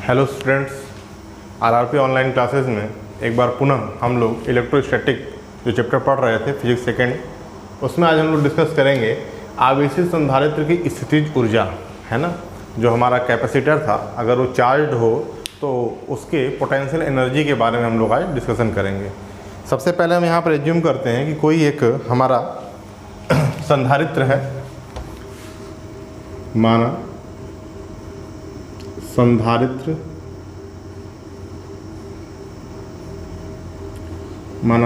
Hello students, RRP online classes में एक बार पुनः हम लोग इलेक्ट्रोस्टैटिक जो चैप्टर पढ़ रहे थे फिजिक्स सेकेंड, उसमें आज हम लोग डिस्कस करेंगे आवेशित संधारित्र की स्थितिज ऊर्जा, है ना। जो हमारा कैपेसिटर था, अगर वो चार्ज हो तो उसके पोटेंशियल एनर्जी के बारे में हम लोग आज डिस्कशन करेंगे। सबसे पहले हम यहाँ पर एज्यूम करते हैं कि कोई एक हमारा संधारित्र है, माना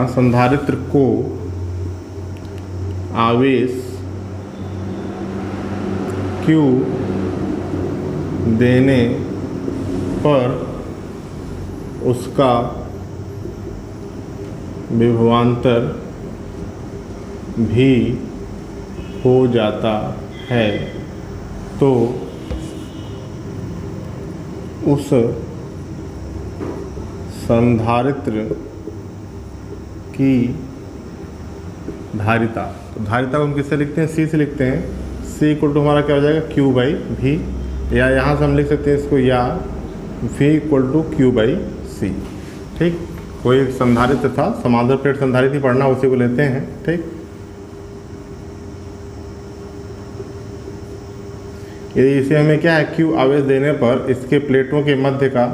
संधारित्र को आवेश Q देने पर उसका विभवांतर भी हो जाता है, तो उस संधारित्र की धारिता, तो धारिता को हम किससे लिखते हैं? C से लिखते हैं। C इक्वल टू हमारा क्या हो जाएगा? Q बाई V, या यहाँ से हम लिख सकते हैं इसको, या V equal to Q by C। ठीक, कोई एक संधारित्र था, समांतर प्लेट संधारित्र पढ़ना, उसी को लेते हैं। ठीक, यदि इसे हमें क्या है, Q आवेश देने पर इसके प्लेटों के मध्य का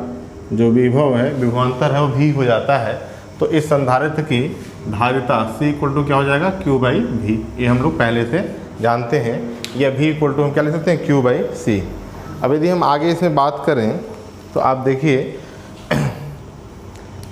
जो विभव है, विभवांतर है, वो V हो जाता है, तो इस संधारित्र की धारिता C इक्वल टू क्या हो जाएगा? Q by V। ये हम लोग पहले से जानते हैं। या V इक्वल टू हम क्या लिख सकते हैं? Q by C। अब यदि हम आगे इसमें बात करें तो आप देखिए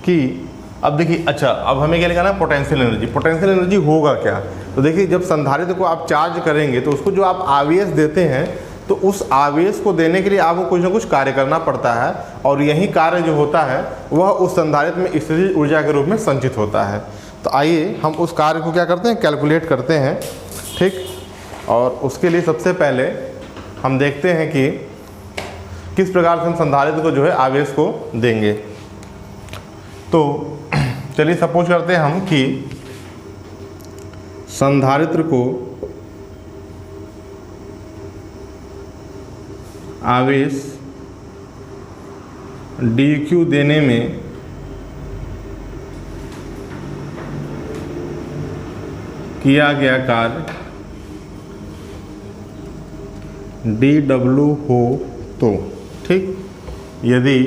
कि अब देखिए, अच्छा, अब हमें क्या लिखना है? Potential energy. पोटेंशियल एनर्जी होगा क्या? तो देखिए, जब संधारित्र को आप चार्ज करेंगे तो उसको जो आप आवेश देते हैं, तो उस आवेश को देने के लिए आपको कुछ ना कुछ कार्य करना पड़ता है, और यही कार्य जो होता है वह उस संधारित्र में स्थितिज ऊर्जा के रूप में संचित होता है। तो आइए हम उस कार्य को क्या करते हैं? कैलकुलेट करते हैं। ठीक, और उसके लिए सबसे पहले हम देखते हैं कि किस प्रकार से हम संधारित्र को जो है आवेश को देंगे। तो चलिए सपोज करते हैं हम कि संधारित्र को आवेश dq देने में किया गया कार्य dw हो तो, ठीक, यदि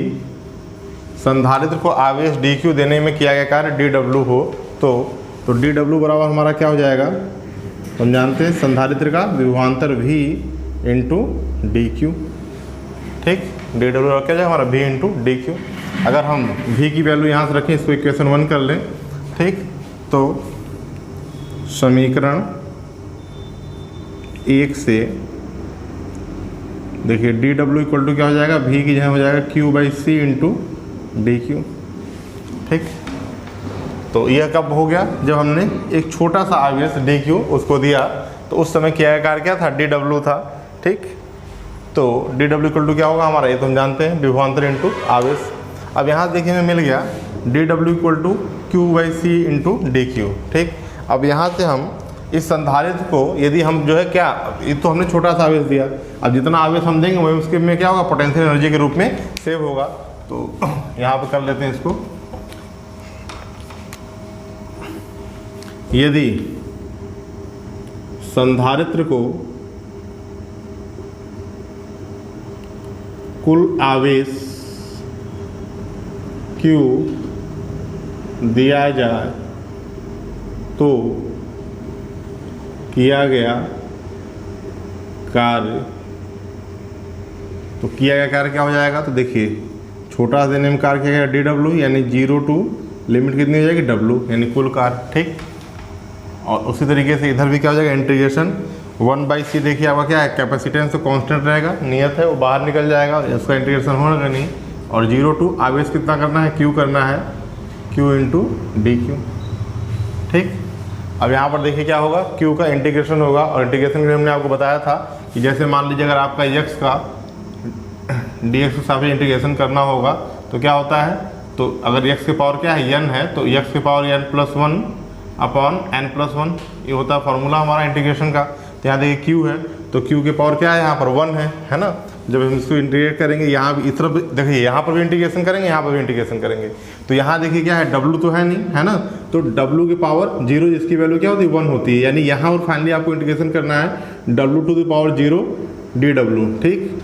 संधारित्र को आवेश dq देने में किया गया कार्य dw हो तो dw बराबर हमारा क्या हो जाएगा? हम जानते हैं संधारित्र का विभवांतर v इंटू dq। ठीक, dw क्या जाएगा हमारा? v into dq। अगर हम v की वैल्यू यहाँ से रखें, इसको इक्वेशन 1 कर लें। ठीक, तो समीकरण 1 से देखिए dw इक्वल टू क्या हो जाएगा? v की जगह हो जाएगा q by c into dq। ठीक, तो यह कब हो गया? जब हमने एक छोटा सा आवेश dq उसको दिया, तो उस समय किया गया कार्य क्या था? dw था। ठीक, तो dw इक्वल टू क्या होगा हमारा? ये तो हम जानते हैं, विभवांतर इंटू आवेश। अब यहाँ देखिए हमें मिल गया dw equal to q by c into dq। ठीक, अब यहाँ से हम इस संधारित्र को यदि हम जो है क्या, ये तो हमने छोटा सा आवेश दिया, अब जितना आवेश हम देंगे वही उसके में क्या होगा? पोटेंशियल एनर्जी के रूप में सेव होगा। तो यहाँ पर कर लेते हैं इसको। यदि संधारित्र को कुल आवेश Q दिया जाए तो किया गया कार्य, तो किया गया कार्य क्या हो जाएगा? तो देखिए, छोटा देने में कार्य किया गया dw, यानी 0 टू लिमिट कितनी हो जाएगी? w, यानी कुल कार्य। ठीक, और उसी तरीके से इधर भी क्या हो जाएगा? इंटीग्रेशन 1 बाई सी। देखिए आपका क्या है? कैपेसिटेंस तो कांस्टेंट रहेगा, नियत है, वो बाहर निकल जाएगा, इसका इंटीग्रेशन होगा नहीं। और 0 टू आवेश कितना करना है? q करना है, q इंटू dq। ठीक, अब यहाँ पर देखिए क्या होगा? q का इंटीग्रेशन होगा, और इंटीग्रेशन के हमने आपको बताया था कि जैसे मान लीजिए अगर आपका x का dx के साथ इंटीग्रेशन करना होगा तो क्या होता है? तो अगर x की पावर क्या है? n है, तो x की power n plus 1 upon n plus 1, ये होता है फॉर्मूला हमारा इंटीग्रेशन का। तो यहाँ देखिए q है, तो q की पावर क्या है? यहाँ पर 1 है ना। जब हम इसको इंटीग्रेट करेंगे, यहाँ भी इस तरफ देखिए, यहाँ पर भी इंटीग्रेशन करेंगे, यहाँ पर भी इंटीग्रेशन करेंगे, तो यहाँ देखिए क्या है, W तो है नहीं, है ना, तो W की पावर 0 जिसकी वैल्यू क्या होती है 1 होती है, यानी यहाँ और फाइनली आपको इंटीग्रेशन करना है W to the power 0 dW, ठीक,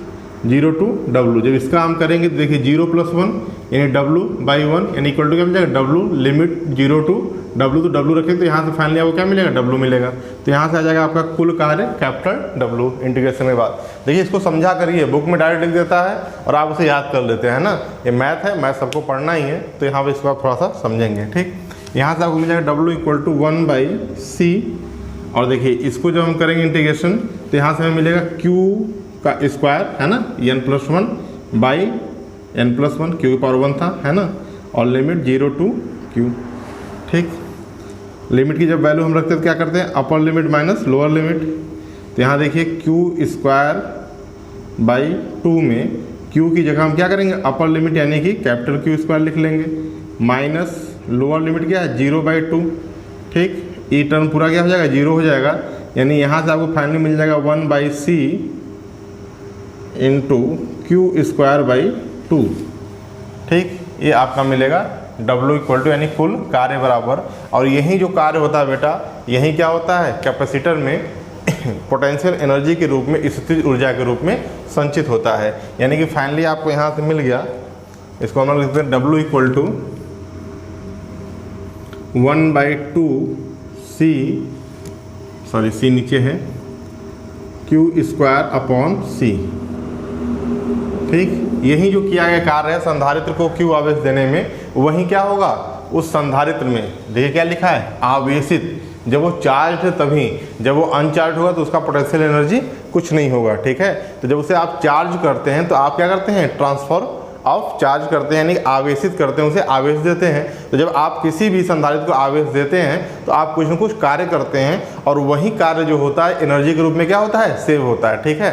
0 टू W। जब इसका हम करेंगे तो देखिए 0 + 1 यानी W/1 यानी इक्वल टू क्या मिल जाएगा, W लिमिट 0 टू W, तो W रखें तो यहाँ से फाइनली आपको क्या मिलेगा, W मिलेगा, तो यहाँ से आ जाएगा आपका कुल कार्य कैपिटल W इंटीग्रेशन के बाद। देखिए इसको समझा करिए, बुक में डायरेक्ट लिख देता है और आप उसे याद कर लेते हैं ना, ये मैथ है, मैथ सबको पढ़ना ही है, तो यहाँ पर इसको आप थोड़ा सा समझेंगे, ठीक। यहाँ से आपको मिल जाएगा W = 1/c, और देखिए इसको जब हम करेंगे इंटीग्रेशन तो यहाँ से हमें मिलेगा Q का स्क्वायर, है ना, n+1/n+1, Q की पावर 1 था, है ना, और लिमिट 0 टू Q, ठीक। लिमिट की जब वैल्यू हम रखते हैं तो क्या करते हैं, upper limit minus lower limit, तो यहाँ देखिए Q²/2 में Q की जगह हम क्या करेंगे, अपर लिमिट यानी कि कैपिटल Q² लिख लेंगे, माइनस लोअर लिमिट क्या है 0/2, ठीक, ये टर्म पूरा क्या हो जाएगा, 0 हो जाएगा, यानी यहाँ से आपको फाइनली मिल जाएगा 1/c इंटू Q²/2, ठीक, ये आपका मिलेगा W = यानी कुल कार्य बराबर। और यही जो कार्य होता है बेटा, यही क्या होता है, कैपेसिटर में पोटेंशियल एनर्जी के रूप में, स्थितिज ऊर्जा के रूप में संचित होता है, यानी कि फाइनली आपको यहाँ से मिल गया, इसको हम लोग लिखते हैं W = 1/2c, सॉरी c नीचे है, Q²/c, ठीक। यही जो किया गया कार्य है संधारित्र को Q आवेश देने में, वही क्या होगा, उस संधारित्र में देखिए क्या लिखा है, आवेशित, जब वो चार्ज है तभी, जब वो अनचार्ज होगा तो उसका पोटेंशियल एनर्जी कुछ नहीं होगा, ठीक है। तो जब उसे आप चार्ज करते हैं तो आप क्या करते हैं, ट्रांसफर ऑफ चार्ज करते हैं, यानी आवेशित करते हैं, उसे आवेश देते हैं। तो जब आप किसी भी संधारित्र को आवेश देते हैं तो आप कुछ न कुछ कार्य करते हैं, और वही कार्य जो होता है एनर्जी के रूप में क्या होता है, सेव होता है, ठीक है।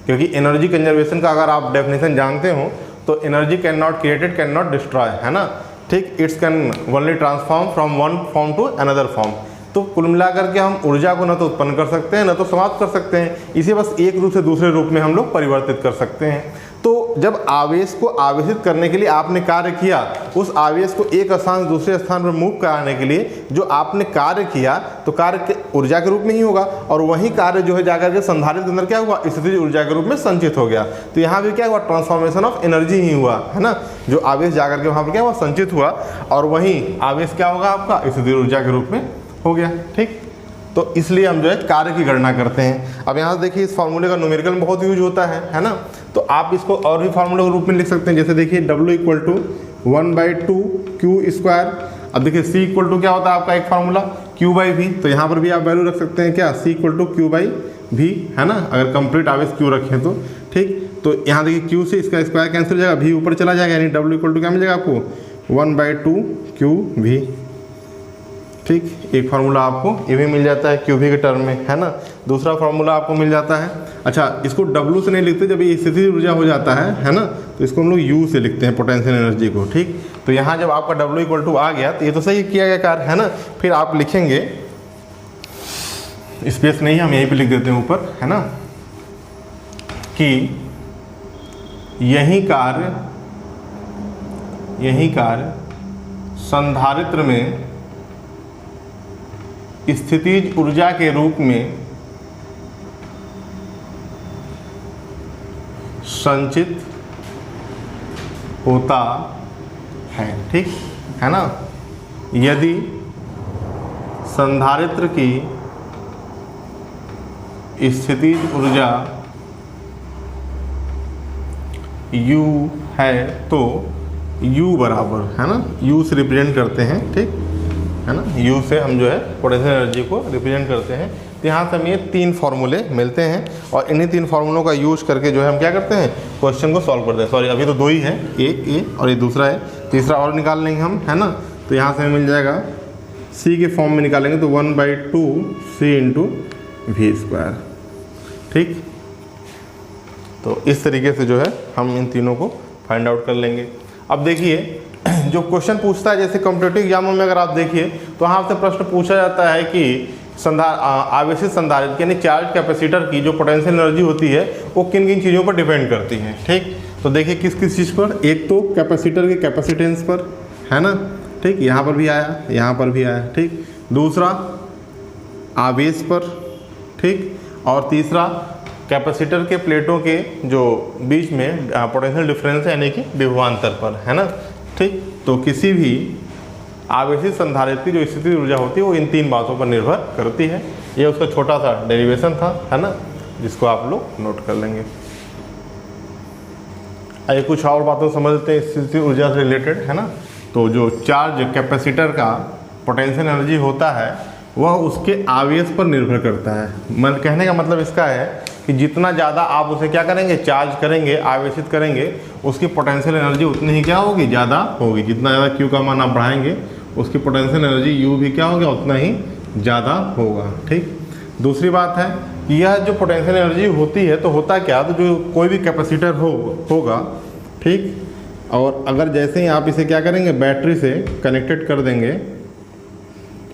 क्योंकि एनर्जी कंजर्वेशन का अगर आप डेफिनेशन जानते हो तो energy can not created, can not destroy, है ना, ठीक, it's can only transform from one form to another form. तो कुल मिलाकर के हम ऊर्जा को न तो उत्पन्न कर सकते हैं न तो समाप्त कर सकते हैं, इसे बस एक रूप से दूसरे रूप में हम लोग परिवर्तित कर सकते हैं। तो जब आवेश को आवेशित करने के लिए आपने कार्य किया, उस आवेश को एक स्थान से दूसरे स्थान पर मूव कराने के लिए जो आपने कार्य किया, तो कार्य ऊर्जा के रूप में ही होगा, और वही कार्य जो है जाकर के संधारित्र के अंदर क्या हुआ, स्थितिज ऊर्जा के रूप में संचित हो गया। तो यहाँ भी क्या हुआ, ट्रांसफॉर्मेशन ऑफ एनर्जी ही हुआ, है ना, जो आवेश जाकर के वहाँ पर क्या हुआ, संचित हुआ, और वही आवेश क्या होगा आपका, स्थितिज ऊर्जा के रूप में हो गया, ठीक। तो इसलिए हम जो है कार्य की गणना करते हैं। अब यहाँ से देखिए इस फार्मूले का न्यूमेरिकल में बहुत यूज होता है ना, तो आप इसको और भी फार्मूले के रूप में लिख सकते हैं, जैसे देखिए W = 1/2Q²। अब देखिए C = क्या होता है आपका एक फार्मूला, Q/V, तो यहाँ पर भी आप वैल्यू रख सकते हैं क्या, C = Q/V, है ना, अगर कंप्लीट आवेश Q रखें तो, ठीक। तो यहाँ देखिए Q से इसका स्क्वायर कैंसिल हो जाएगा, V ऊपर चला जाएगा, यानी W = क्या मिल जाएगा आपको, 1/2QV, ठीक। एक फार्मूला आपको ये भी मिल जाता है QV के टर्म में, है ना। दूसरा फार्मूला आपको मिल जाता है, अच्छा इसको W से नहीं लिखते, जब ये स्थितिज ऊर्जा हो जाता है ना, तो इसको हम लोग U से लिखते हैं, पोटेंशियल एनर्जी को, ठीक। तो यहाँ जब आपका W = आ गया तो ये तो सही किया गया कार्य, है ना। फिर आप लिखेंगे, स्पेस नहीं हम यहीं पे लिख देते हैं ऊपर, है ना, कि यही कार्य संधारित्र में स्थितिज ऊर्जा के रूप में संचित होता है, ठीक है ना। यदि संधारित्र की स्थितिज ऊर्जा U है तो U बराबर, है ना, U से रिप्रेजेंट करते हैं, ठीक है ना, U से हम जो है पोटेंशियल एनर्जी को रिप्रेजेंट करते हैं। तो यहाँ से हमें ये 3 फार्मूले मिलते हैं, और इन्हीं 3 फार्मूलों का यूज करके जो है हम क्या करते हैं, क्वेश्चन को सॉल्व करते हैं। सॉरी अभी तो 2 ही है, एक ये और ये दूसरा है, तीसरा और निकाल लेंगे हम, है ना। तो यहाँ से हमें मिल जाएगा C के फॉर्म में निकालेंगे तो 1/2C × V², ठीक। तो इस तरीके से जो है हम इन तीनों को फाइंड आउट कर लेंगे। अब देखिए जो क्वेश्चन पूछता है, जैसे कॉम्पिटिटिव एग्जामों में अगर आप देखिए तो वहाँ से प्रश्न पूछा जाता है कि आवेशित संधारित्र यानी चार्ज कैपेसिटर की जो पोटेंशियल एनर्जी होती है वो किन किन चीज़ों पर डिपेंड करती है। ठीक, तो देखिए किस किस चीज़ पर, एक तो कैपेसिटर के कैपेसिटेंस पर, है ना। ठीक, यहाँ पर भी आया, यहाँ पर भी आया। ठीक, दूसरा आवेश पर। ठीक, और तीसरा कैपेसिटर के प्लेटों के जो बीच में पोटेंशियल डिफरेंस है यानी कि विभवांतर पर, है ना। ठीक, तो किसी भी आवेशित संधारित्र की जो स्थिति ऊर्जा होती है वो इन तीन बातों पर निर्भर करती है। ये उसका छोटा सा डेरिवेशन था, है ना, जिसको आप लोग नोट कर लेंगे। आइए कुछ और बातों समझते हैं स्थिति ऊर्जा से रिलेटेड, है ना। तो जो चार्ज कैपेसिटर का पोटेंशियल एनर्जी होता है वह उसके आवेश पर निर्भर करता है। मतलब कहने का मतलब इसका है कि जितना ज़्यादा आप उसे क्या करेंगे, चार्ज करेंगे, आवेशित करेंगे, उसकी पोटेंशियल एनर्जी उतनी ही क्या होगी, ज़्यादा होगी। जितना ज़्यादा क्यू का मान आप बढ़ाएंगे उसकी पोटेंशियल एनर्जी यू भी क्या होगा, उतना ही ज़्यादा होगा। ठीक, दूसरी बात है कि यह जो पोटेंशियल एनर्जी होती है तो होता क्या, तो जो कोई भी कैपेसिटर होगा, ठीक, और अगर जैसे ही आप इसे क्या करेंगे, बैटरी से कनेक्टेड कर देंगे,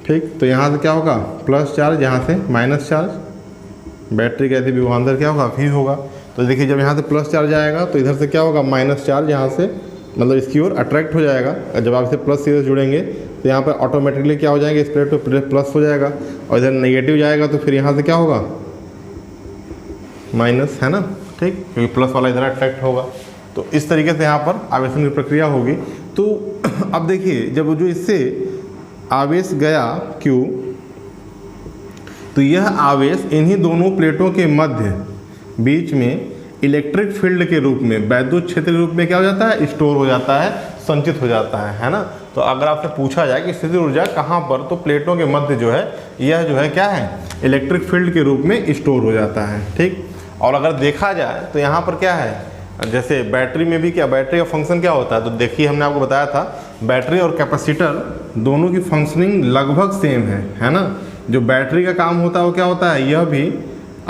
ठीक, तो यहाँ से क्या होगा, प्लस चार्ज, यहाँ से माइनस चार्ज। बैटरी का यदि विभवांतर क्या होगा, V होगा। तो देखिए जब यहाँ से प्लस चार्ज आएगा तो इधर से क्या होगा, माइनस चार्ज यहाँ से मतलब इसकी ओर अट्रैक्ट हो जाएगा। जब आप इसे प्लस से जुड़ेंगे तो यहाँ पर ऑटोमेटिकली क्या हो जाएगा, इस प्लेट पे प्लस हो जाएगा, और इधर नेगेटिव जाएगा तो फिर यहाँ से क्या होगा, माइनस, है ना। ठीक, क्योंकि प्लस वाला इधर अट्रैक्ट होगा। तो इस तरीके से यहाँ पर आवेशन की प्रक्रिया होगी। तो अब देखिए जब जो इससे आवेश गया Q, तो यह आवेश इन्हीं दोनों प्लेटों के मध्य बीच में इलेक्ट्रिक फील्ड के रूप में, वैद्युत क्षेत्र के रूप में क्या हो जाता है, स्टोर हो जाता है, संचित हो जाता है ना। तो अगर आपसे पूछा जाए कि स्थितिज ऊर्जा कहाँ पर, तो प्लेटों के मध्य जो है यह जो है क्या है, इलेक्ट्रिक फील्ड के रूप में स्टोर हो जाता है। ठीक, और अगर देखा जाए तो यहाँ पर क्या है, जैसे बैटरी में भी क्या, बैटरी का फंक्शन क्या होता है, तो देखिए हमने आपको बताया था बैटरी और कैपेसिटर दोनों की फंक्शनिंग लगभग सेम है ना। जो बैटरी का काम होता है वो क्या होता है, यह भी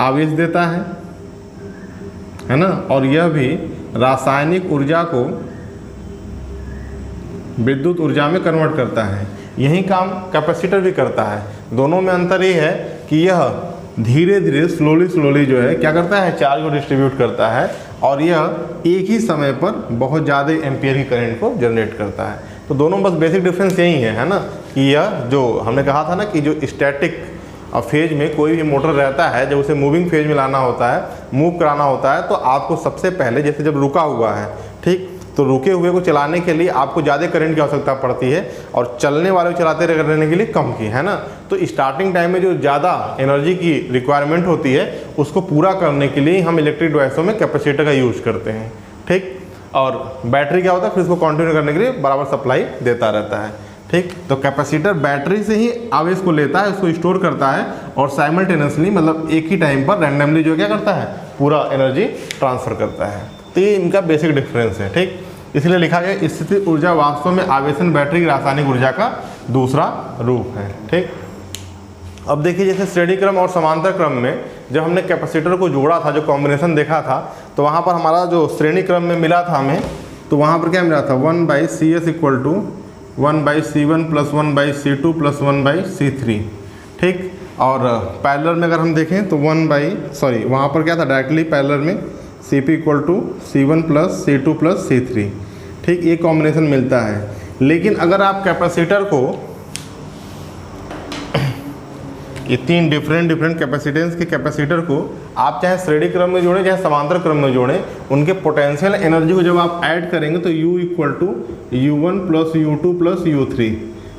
आवेश देता है ना, और यह भी रासायनिक ऊर्जा को विद्युत ऊर्जा में कन्वर्ट करता है। यही काम कैपेसिटर भी करता है। दोनों में अंतर ये है कि यह धीरे धीरे स्लोली जो है क्या करता है, चार्ज को डिस्ट्रीब्यूट करता है, और यह एक ही समय पर बहुत ज़्यादा एम्पियर की करंट को जनरेट करता है। तो दोनों बस बेसिक डिफरेंस यही है ना, कि यह जो हमने कहा था ना कि जो स्टैटिक फेज में कोई भी मोटर रहता है, जब उसे मूविंग फेज में लाना होता है, मूव कराना होता है, तो आपको सबसे पहले जैसे जब रुका हुआ है, ठीक, तो रुके हुए को चलाने के लिए आपको ज़्यादा करंट की आवश्यकता पड़ती है, और चलने वाले को चलाते रहने के लिए कम की, है ना। तो स्टार्टिंग टाइम में जो ज़्यादा एनर्जी की रिक्वायरमेंट होती है उसको पूरा करने के लिए हम इलेक्ट्रिक डिवाइसों में कैपेसिटर का यूज़ करते हैं। ठीक, और बैटरी क्या होता है, फिर उसको कंटिन्यू करने के लिए बराबर सप्लाई देता रहता है। ठीक, तो कैपेसिटर बैटरी से ही आवेश को लेता है, उसको स्टोर करता है, और साइमल्टेनियसली मतलब एक ही टाइम पर रैंडमली जो क्या करता है, पूरा एनर्जी ट्रांसफ़र करता है। तो ये इनका बेसिक डिफरेंस है। ठीक, इसलिए लिखा गया स्थितिज ऊर्जा वास्तव में आवेशन बैटरी की रासायनिक ऊर्जा का दूसरा रूप है। ठीक, अब देखिए जैसे श्रेणी क्रम और समांतर क्रम में जब हमने कैपेसिटर को जोड़ा था, जो कॉम्बिनेशन देखा था, तो वहाँ पर हमारा जो श्रेणी क्रम में मिला था हमें, तो वहाँ पर क्या मिला था, 1/CS equal to 1/C1 plus 1/C2 plus 1/C3। ठीक, और पैरेलल में अगर हम देखें तो वहाँ पर क्या था, डायरेक्टली पैरेलल में CP equal to C1 plus C2 plus C3। ठीक, ये कॉम्बिनेशन मिलता है। लेकिन अगर आप कैपेसिटर को, ये तीन डिफरेंट कैपेसिटेंस के कैपेसिटर को आप चाहे श्रेणी क्रम में जोड़ें चाहे समांतर क्रम में जोड़ें, उनके पोटेंशियल एनर्जी को जब आप ऐड करेंगे तो U equal to U1 plus U2 plus U3,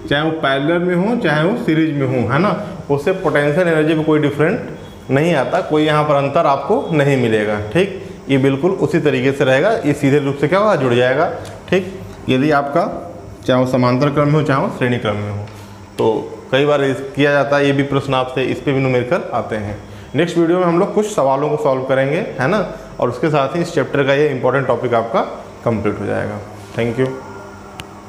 चाहे वो पैरेलल में हो चाहे वो सीरीज में हो, है ना, उससे पोटेंशियल एनर्जी में कोई डिफरेंट नहीं आता, कोई यहाँ पर अंतर आपको नहीं मिलेगा। ठीक, ये बिल्कुल उसी तरीके से रहेगा, ये सीधे रूप से क्या होगा, जुड़ जाएगा। ठीक, यदि आपका चाहे वो समांतर क्रम में हो चाहे वो श्रेणी क्रम में हो। तो कई बार किया जाता है ये भी प्रश्न आपसे, इस पे भी न्यूमेरिकल आते हैं। नेक्स्ट वीडियो में हम लोग कुछ सवालों को सॉल्व करेंगे, है ना, और उसके साथ ही इस चैप्टर का ये इंपॉर्टेंट टॉपिक आपका कंप्लीट हो जाएगा। Thank you.